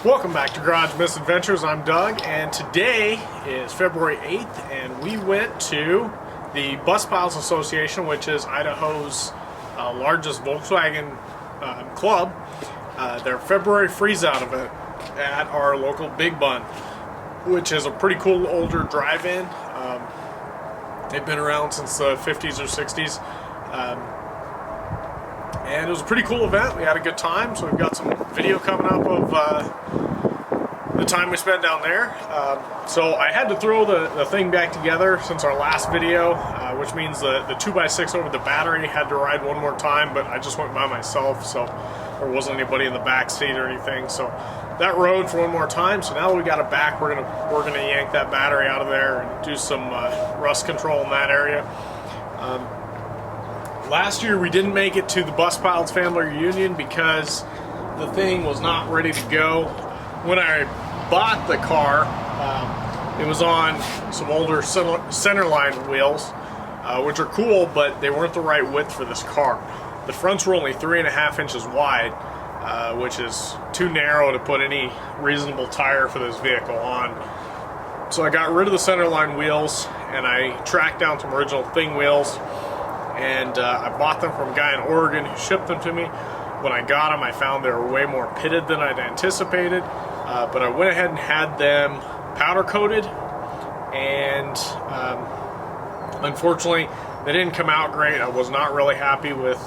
Welcome back to Garage Misadventures. I'm Doug, and today is February 8th, and we went to the Bus Piles Association, which is Idaho's largest Volkswagen club, their February Freezeout event at our local Big Bun, which is a pretty cool older drive-in. They've been around since the 50s or 60s. And it was a pretty cool event. We had a good time, so we've got some video coming up of the time we spent down there. So I had to throw the thing back together since our last video, which means the 2x6 over the battery had to ride one more time, but I just went by myself, so there wasn't anybody in the back seat or anything. So that rode for one more time. So now that we got it back, we're gonna yank that battery out of there and do some rust control in that area. Last year we didn't make it to the Bus Piles family reunion because the thing was not ready to go. When I bought the car, it was on some older centerline wheels, which are cool, but they weren't the right width for this car. The fronts were only 3.5 inches wide, which is too narrow to put any reasonable tire for this vehicle on. So I got rid of the centerline wheels and I tracked down some original thing wheels. And I bought them from a guy in Oregon who shipped them to me. When I got them, I found they were way more pitted than I'd anticipated. But I went ahead and had them powder coated, and unfortunately, they didn't come out great. I was not really happy with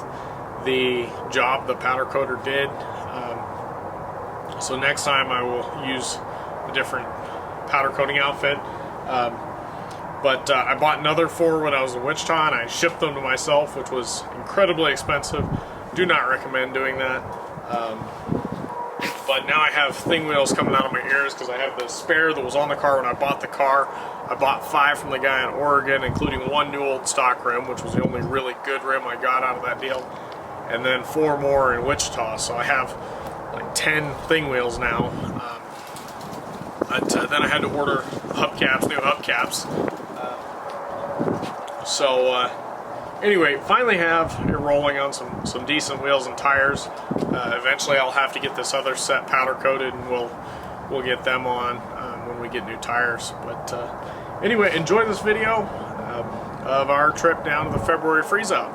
the job the powder coater did. So next time I will use a different powder coating outfit. But I bought another 4 when I was in Wichita, and I shipped them to myself, which was incredibly expensive. Do not recommend doing that. But now I have thing wheels coming out of my ears because I have the spare that was on the car when I bought the car. I bought 5 from the guy in Oregon, including 1 new old stock rim, which was the only really good rim I got out of that deal, and then 4 more in Wichita. So I have like 10 thing wheels now. But then I had to order hubcaps, new hubcaps. So anyway, finally have it rolling on some decent wheels and tires. Eventually I'll have to get this other set powder coated, and we'll get them on when we get new tires. But anyway, enjoy this video of our trip down to the February Freezeout.